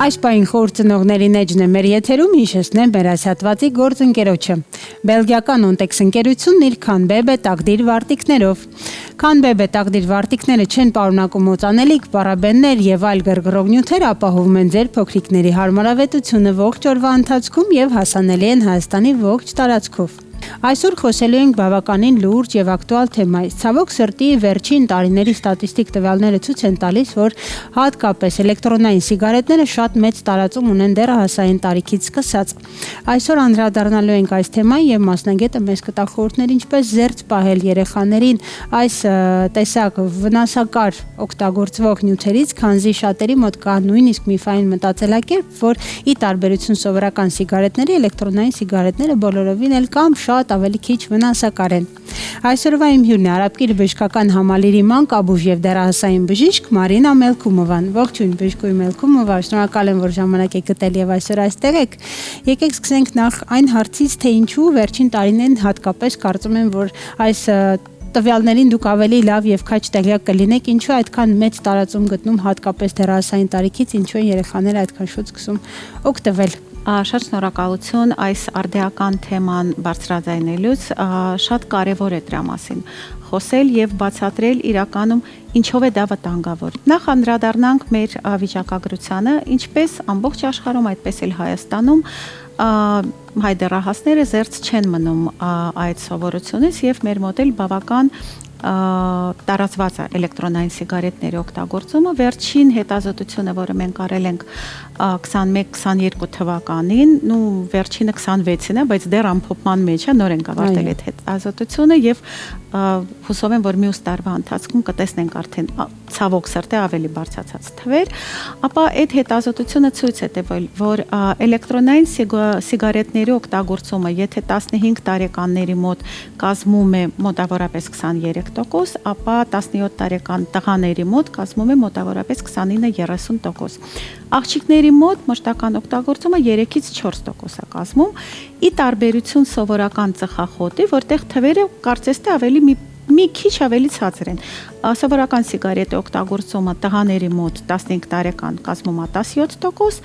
Այս պահին խորհրդընողների էջն է մեր եթերում հիշեցնեմ մեր ասյատվածի գործընկերոջը։ Բելգիական Ontex ընկերությունն իր Canbebe տաղդիր վարտիքներով։ Canbebe տաղդիր վարտիքները չեն պարունակում օծանելիք, պարաբեններ եւ այլ գրգռող նյութեր, ապահովում են ձեր փոքրիկների հարմարավետությունը ողջ օրվա ընթացքում եւ հասանելի են Հայաստանի ողջ տարածքով։ Այսօր խոսելու ենք բավականին լուրջ եւ ակտուալ թեմայից։ Ցավոք սրտի վերջին տարիների ստատիստիկ տվյալները ցույց են տալիս, որ հատկապես էլեկտրոնային սիգարետները շատ մեծ տարածում ունեն դեռահասային տարիքից սկսած։ Այսօր անդրադառնալու ենք այս թեմային եւ մասնագետը մեզ կտա խորհուրդներ ինչպես զերծ պահել երեխաներին այս տեսակ վնասակար օգտագործվող նյութերից, քանզի շատերի մոտ կա նույնիսկ միֆային մտածելակերպ, որ ի տարբերություն սովորական սիգարետների, էլեկտրոնային սիգարետները բոլորովին էլ կամ շատ ավելի քիչ վնասակար են։ Այսօրվա իմ հյուրն է Արաբկիր բժշկական համալիրի մանկաբույժ եւ դեռահասային բժիշկ Մարինա Մելքումովան։ Ողջույն բժշկուհի Մելքումովա, շնորհակալ եմ, որ ժամանակ եք գտել եւ այսօր այստեղ եք։ Եկեք սկսենք նախ այն հարցից, թե ինչու վերջին տարիներին հատկապես կարծում եմ, որ այս տվյալներին դուք ավելի լավ եւ քաջ տեղյակ կլինեք, ինչու այդքան մեծ տարածում գտնում հատկապես դեռահասային տարիքից, ինչու են երեխաները այդքան շուտ սկսում օգտվել։ Շատ շնորհակալություն այս արդիական թեման բարձրաձայնելուց, շատ կարևոր է դրա մասին խոսել եւ բացատրել իրականում ինչով է դա վտանգավոր։ Նախ անդրադառնանք մեր վիճակագրությանը, ինչպես ամբողջ աշխարհում, այդպես էլ Հայաստանում հայ դեռահասները զերծ չեն մնում այդ սովորությունից եւ մեր մոտ էլ բավական տարածված է էլեկտրոնային սիգարետների օգտագործումը։ Վերջին հետազոտությունը, որը մենք արել ենք 21-22 թվականին, վերջինը 26-ին է, բայց դեռ ամփոփման մեջ է, նոր ենք ավարտել այդ հետազոտությունը եւ հուսով եմ, որ մյուս տարվա ընթացքում կտեսնենք արդեն ցավոք սրտի ավելի բարձրացած թվեր, ապա այդ հետազոտությունը ցույց է տվել, որ էլեկտրոնային սիգարետների օգտագործումը, եթե 15 տարեկանների մոտ կազմում է մոտավորապես 23%, ապա 17 տարեկան տղաների մոտ կազմում է մոտավորապես 29-30%։ Աղջիկների մոտ մշտական օգտագործումը 3-ից 4% է կազմում, ի տարբերություն սովորական ծխախոտի, որտեղ թվերը կարծես թե ավելի մի քիչ ավելի ցածր են։ Սովորական սիգարետի օգտագործումը տղաների մոտ 15 տարեկան կազմում է 17%,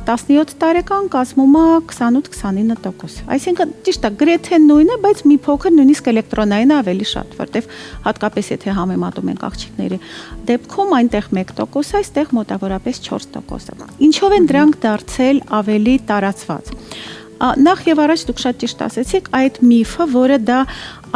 17 տարեկան կազմում է 28-29%։ Այսինքն ճիշտ է, գրեթե նույնն է, բայց մի փոքր նույնիսկ էլեկտրոնայինը ավելի շատ, որտեղ հատկապես եթե համեմատում ենք աղջիկների դեպքում, այնտեղ 1%, այստեղ մոտավորապես 4%։ Ինչով են դրանք դարձել ավելի տարածված։ Նախ եւ առաջ դուք շատ ճիշտ ասեցիք, այդ միֆը, որը դա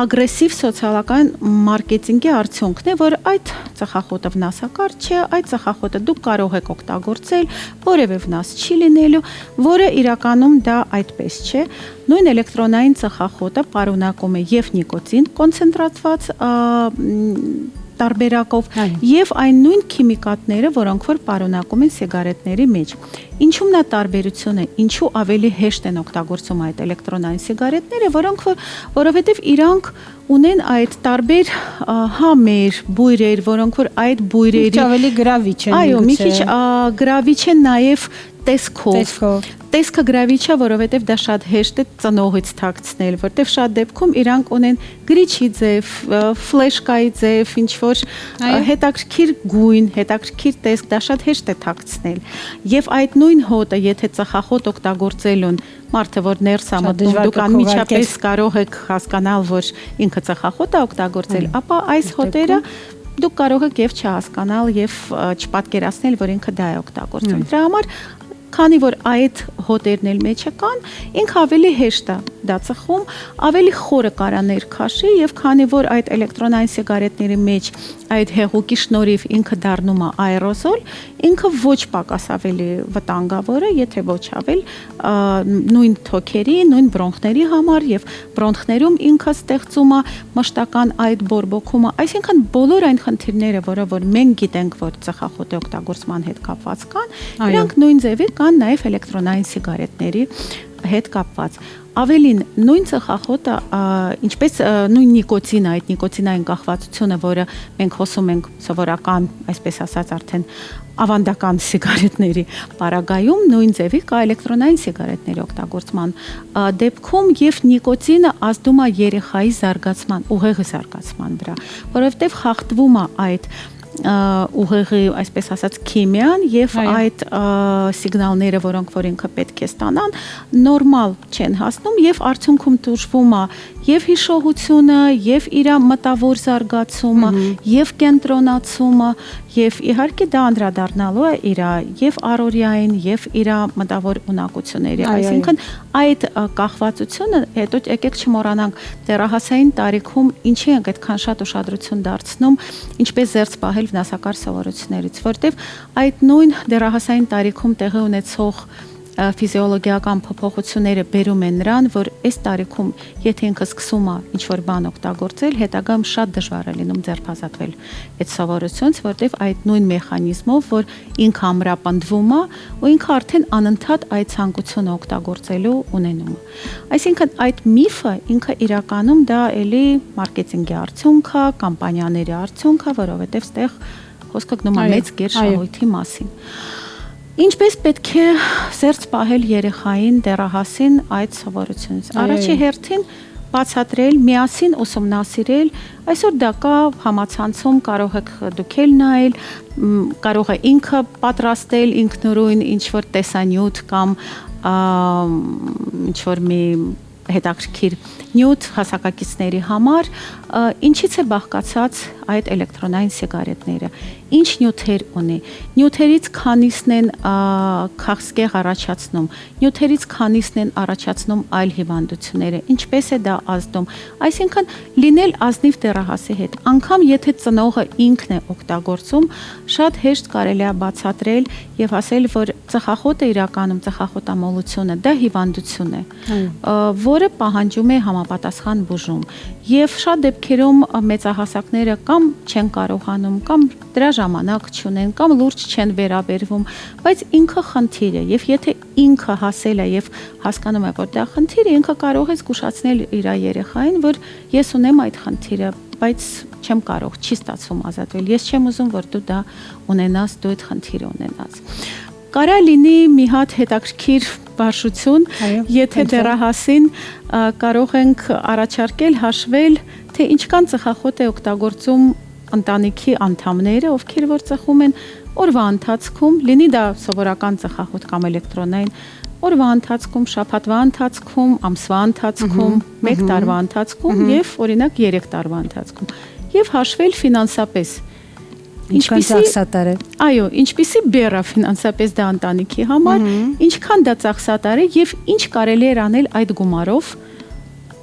ագրեսիվ սոցիալական մարքեթինգի արդյունքն է, որ այդ ծխախոտը վնասակար չէ, այդ ծխախոտը դուք կարող եք օգտագործել, որևէ վնաս չի լինելու, որը իրականում դա այդպես չէ։ Նույն էլեկտրոնային ծխախոտը պարունակում է եւ նիկոտին կոնցենտրացված տարբերակով եւ այն նույն քիմիկատները, որոնք որ պարունակում են սիգարետների մեջ։ Ինչու՞ նա տարբերություն է, ինչու ավելի հեշտ են օգտագործում այդ էլեկտրոնային սիգարետները, որովհետեւ իրանք ունեն այդ տարբեր համեր, բույրեր, որոնք որ այդ բույրերի ավելի գրավիչ են։ Այո, մի քիչ գրավիչ են նաեւ տեսքով։ Տեսքը գրավիչ է, որովհետև դա շատ հեշտ է ծնողից թաքցնել, որտեղ շատ դեպքում իրանք ունեն գրիչի ձև, ֆլեշկայի ձև, ինչ-որ հետաքրքիր գույն, հետաքրքիր տեսք, դա շատ հեշտ է թաքցնել։ Եվ այդ նույն հոտը, եթե ծխախոտ օգտագործելուն մարդը, որ ներս է մտնում, դուք անմիջապես կարող եք հասկանալ, որ ինքը ծխախոտ է օգտագործել, ապա այս հոտերը դուք կարող եք եւ չհասկանալ եւ չպատկերացնել, որ ինքը դա է օգտագործում։ Դրա համար քանի որ այդ հոտերն էլ մեջը կան, ինքը ավելի հեշտ է դա ծխում, ավելի խորը կարա ներքաշի եւ քանի որ այդ էլեկտրոնային սիգարետների մեջ այդ հեղուկի շնորհիվ ինքը դառնում է աերոզոլ, ինքը ոչ պակաս ավելի վտանգավոր է, եթե ոչ ավել նույն թոքերի, նույն բրոնխների համար եւ բրոնխներում ինքը ստեղծում է մշտական այդ բորբոքումը, այսինքն բոլոր այն խնդիրները, որ մենք գիտենք, որ ծխախոտի օգտագործման հետ կապված կան, իրանք նույն ձևի կան նաև էլեկտրոնային սիգարետների հետ կապված։ Ավելին, նույն ծխախոտը, ինչպես նույն նիկոտինը, այդ նիկոտինային կախվածությունը, որը մենք խոսում ենք սովորական, այսպես ասած, արդեն ավանդական սիգարետների պարագայում, նույն ձևի կա էլեկտրոնային սիգարետների օգտագործման դեպքում եւ նիկոտինը ազդում է երեխայի զարգացման, ուղեղի զարգացման վրա, որովհետեւ խախտվում է այդ ուղեղի, այսպես ասած, քիմիան եւ այդ սիգնալները, որոնք որ ինքը պետք է ստանան, նորմալ չեն հասնում եւ արդյունքում տուժվում է եւ հիշողությունը, եւ իր մտավոր զարգացումը, եւ կենտրոնացումը, եւ իհարկե դա անդրադառնալու է իր եւ առօրյային, եւ իր մտավոր ունակությունների, այսինքն այդ կախվածությունը, հետո եկեք չմոռանանք դեռահասային տարիքում ինչի ենք այդքան շատ ուշադրություն դարձնում, ինչպես զերծ պահել վնասակար սովորություններից, որտեվ այդ նույն դեռահասային տարիքում տեղի ունեցող ֆիզիոլոգիական փոփոխությունները բերում են նրան, որ այս տարիքում, եթե ինքը սկսում է ինչ-որ բան օգտագործել, հետագայում շատ դժվար է լինում ձերբազատվել այդ սովորությունից, որտեվ այդ նույն մեխանիզմով, որ ինքը ամրապնդվում է, ու ինքը արդեն անընդհատ այդ ցանկությունը օգտագործելու ունենում է։ Այսինքն այդ միֆը ինքը իրականում դա էլի մարքեթինգի արդյունք է, կամպանիաների արդյունք է, որովհետև ստեղ խոսքը գնում է մեծ գերշահույթի մասին։ Ինչպես պետք է զերծ պահել երեխային, դեռահասին այդ սովորությունից։ Առաջի հերթին բացատրել, միասին ուսումնասիրել, այսօր դա կա համացանցում, կարող եք դուք էլ նայել, կարող է ինքը պատրաստել ինքնուրույն ինչ-որ տեսանյութ կամ ինչ-որ մի հետաքրքիր նյութ հասակակիցների համար, ինչից է բաղկացած այդ էլեկտրոնային սիգարետները, ինչ նյութեր ունի, նյութերից քանիսն են քաղցկեղ առաջացնում, նյութերից քանիսն են առաջացնում այլ հիվանդությունները, ինչպես է դա ազդում, այսինքն լինել ազնիվ դեռահասի հետ, անգամ եթե ծնողը ինքն է օգտագործում, շատ հեշտ կարելի է բացատրել եւ ասել, որ ծխախոտը իրականում ծխախոտամոլությունը դա հիվանդություն է, որը պահանջում է համապատասխան բուժում եւ շատ դեպքերում մեծահասակները կամ չեն կարողանում կամ դրա ժամանակ չունեն կամ լուրջ չեն վերաբերվում, բայց ինքը խնդիր է եւ եթե ինքը հասել է եւ հասկանում է, որ դա խնդիր է, ինքը կարող է զգուշացնել իր երեխային, որ ես ունեմ այդ խնդիրը, բայց չեմ կարող, չի ստացվում ազատվել, ես չեմ ուզում, որ դու դա ունենաս, դու այդ խնդիրը ունենաս։ Կարա լինի մի հատ հետաքրքիր բաշխություն, եթե դեռահասին կարող ենք առաջարկել, հաշվել, թե ինչքան ծխախոտ է օգտագործում ընտանիքի անդամները, ովքեր որ ծխում են օրվա ընթացքում, լինի դա սովորական ծխախոտ կամ էլեկտրոնային, օրվա ընթացքում, շաբաթվա ընթացքում, ամսվա ընթացքում, 1 տարվա ընթացքում եւ օրինակ 3 տարվա ընթացքում եւ հաշվել ֆինանսապես Ինչքան է։ Այո, ինչպիսի բեռ է ֆինանսապես դա ընտանիքի համար, ինչքան դա ծախսատար է եւ ինչ կարելի է անել այդ գումարով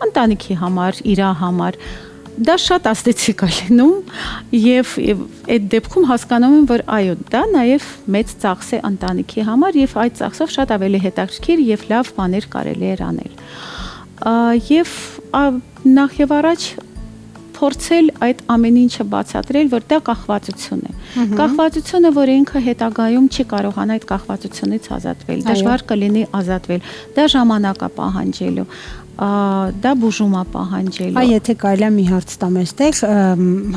ընտանիքի համար, իր համար։ Դա շատ աստեցիկ է լինում եւ այդ դեպքում հասկանում եմ, որ այո, դա նաեւ մեծ ծախս է ընտանիքի համար եւ այդ ծախսով շատ ավելի հետաքրքիր եւ լավ բաներ կարելի է անել։ Եվ նախ եւ առաջ փորձել այդ ամեն ինչը բացատրել, որ դա կախվածություն է։ Կախվածությունը, որ ինքը հետագայում չի կարողանա այդ կախվածությունից ազատվել, դժվար կլինի ազատվել, դա ժամանակ է պահանջելու, դա բուժում է պահանջելու։ Եթե կարելի է մի հարց տամ այստեղ,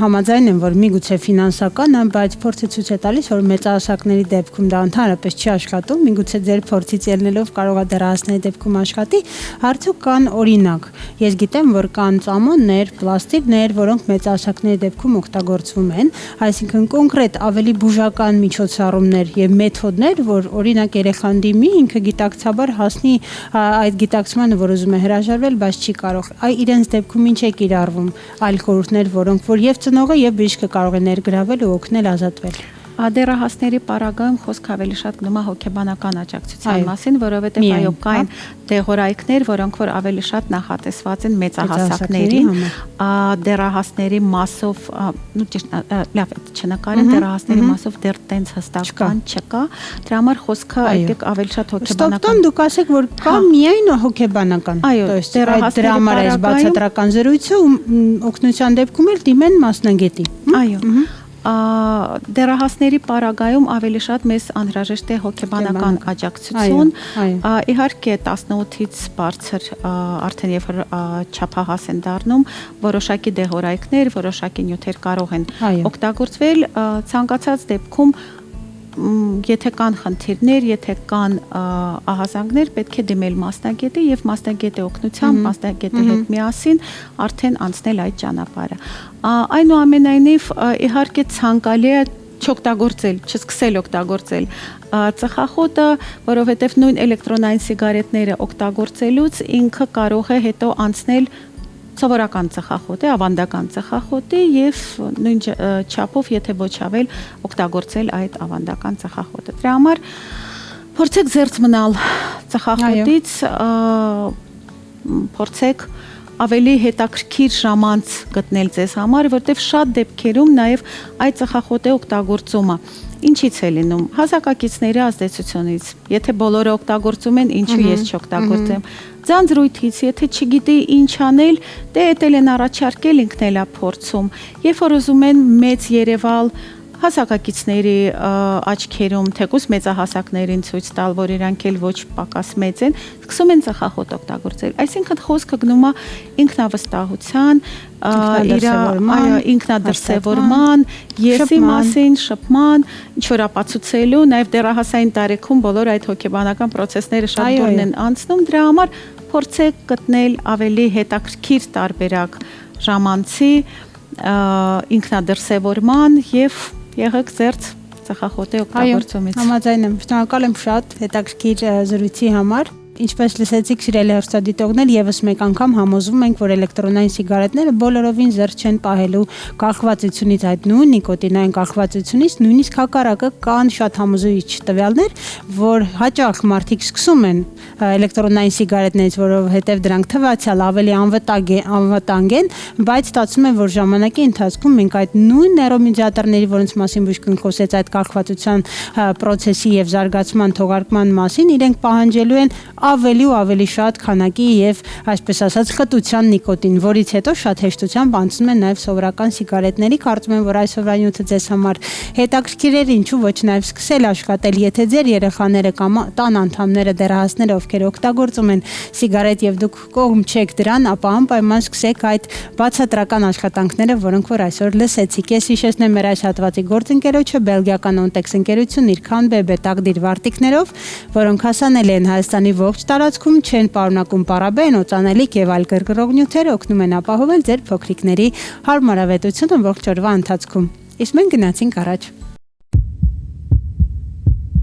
համաձայն եմ, որ միգուցե ֆինանսական է, բայց փորձը ցույց է տալիս, որ մեծահասակների դեպքում դա ընդհանրապես չի աշխատում, միգուցե ձեր փորձից ելնելով կարող է դեռահասների դեպքում աշխատի, արդյոք կան օրինակ։ Ես գիտեմ, որ կան ծամոններ, պլաստիկներ, որոնք մեծահասակների դեպքում օգտագործվում են, այսինքն կոնկրետ ավելի բուժական միջոցառումներ եւ մեթոդներ, որ օրինակ երեխան դիմի, ինքը գիտակցաբար հասնի այդ գիտակցմանը, որ ուզում է հրաժարվել, բայց չի կարող։ Իրենց դեպքում ինչ է կիրառվում այլ խորհուրդներ, որոնք որ եւ ծնողը եւ բժիշկը կարող է ներգրավել ու օգնել ազատվել։ Դեռահասների պարագայում խոսք ավելի շատ գնում է հոգեբանական աջակցության մասին, որովհետև այո կային դեղորայքներ, որոնք որ ավելի շատ նախատեսված են մեծահասակներին, դեռահասների մասով, լավ, չնկարեն դեռահասների մասով դեռ տենց հստական չկա, դրա համար խոսքը այդտեղ ավելի շատ հոգեբանական։ Ստոպտոն դուք ասեք, որ կա միայն հոգեբանական, դրա համար այս բացատրական զրույցը օգնության դեպքում էլ դիմեն մասնագետի։ Այո։ Դեռահասների պարագայում ավելի շատ մեզ անհրաժեշտ է հոգեբանական աջակցություն, իհարկե 18-ից բարձր արդեն երբ չափահաս են դառնում, որոշակի դեղորայքներ, որոշակի նյութեր կարող են օգտագործվել, ցանկացած դեպքում եթե կան խնդիրներ, եթե կան ահազանգներ, պետք է դիմել մասնագետի եւ մասնագետի օգնությամբ, մասնագետի հետ միասին արդեն անցնել այդ ճանապարհը։ Այնուամենայնիվ, իհարկե ցանկալի է չօգտագործել, չսկսել օգտագործել ծխախոտը, որովհետև նույն էլեկտրոնային սիգարետները օգտագործելուց ինքը կարող է հետո անցնել սովորական ծխախոտի, ավանդական ծխախոտի եւ նույն չափով, եթե ոչ ավել, օգտագործել այդ ավանդական ծխախոտը։ Դրա համար փորձեք զերծ մնալ ծխախոտից, փորձեք ավելի հետաքրքիր ժամանց գտնել ձեզ համար, որտեղ շատ դեպքերում նաև այդ ծխախոտի օգտագործումը ինչից է լինում, հասակակիցների ազդեցությունից, եթե բոլորը օգտագործում են, ինչու ես չօգտագործեմ, ձանձրույթից, եթե չգիտի ինչ անել, դե էտել են առաջարկել, ինքն էլ է փորձում, երբ որ ուզում են մեծ Երևալ հասակակիցների աչքերում, թեկուզ մեծահասակներին ցույց տալ, որ իրանք էլ ոչ պակաս մեծ են, սկսում են ծխախոտ օգտագործել։ Այսինքն խոսքը գնում է ինքնավստահության, ինքնադրսևորման, եսի մասին, շփման, ինչ-որ ապացուցելու, նաև դեռահասային տարիքում բոլոր այդ հոգեբանական process-ները շատ բուրն են անցնում, դրա համար փորձեք գտնել ավելի հետաքրքիր տարբերակ ժամանցի, ինքնադրսևորման եւ եղեք զերծ ծխախոտի օգտագործումից։ Համաձայն եմ, շնորհակալ եմ շատ հետաքրքիր զրույցի համար։ Ինչպես լսեցիք, սիրելի հեռուստադիտողներ, եւս մեկ անգամ համոզվում ենք, որ էլեկտրոնային սիգարետները բոլորովին զերծ չեն պահելու կախվածությունից, այդ նույն նիկոտինային կախվածությունից, նույնիսկ հակառակը կան շատ համոզույչ տվյալներ, որ հաճախ մարդիկ սկսում են էլեկտրոնային սիգարետներից, որովհետեւ դրանք թվացial ավելի անվտանգ են, բայց ստացվում է, որ ժամանակի ընթացքում մենք այդ նույն նեյրոմեդիատորների, որոնց մասին բուժքն խոսեց, այդ կախվածության process-ի եւ զարգացման թողարկման մասին, իրենք պահանջելու են ավելի ու ավելի շատ քանակի եւ այսպես ասած խտության նիկոտին, որից հետո շատ հեշտությամբ անցնում են նաեւ սովորական սիգարետների։ Կարծում եմ, որ այսօրվա նյութը ձեզ համար հետաքրքիր էր, ինչու ոչ նաեւ սկսել աշխատել, եթե ձեր երեխաները կամ տան անդամները դեռահասները, ովքեր օգտագործում են սիգարետ եւ դուք կողմ չեք դրան, ապա անպայման սկսեք այդ բացատրական աշխատանքները, որոնք որ այսօր լսեցիք։ Ես հիշեցնեմ մեր այս հատվածի գործընկերոջը Բելգիական Ontex ընկերություն իր Canbebe տաղդիր վարտիքներով, որոնք հասանելի են Հայաստանի ողջ տարածքում, չեն պարունակում պարաբեն, օծանելիք եւ այլ գրգռող նյութեր, օգնում են ապահովել ձեր փոքրիկների հարմարավետությունը ողջ օրվա ընթացքում։ Իսկ մենք գնացինք առաջ։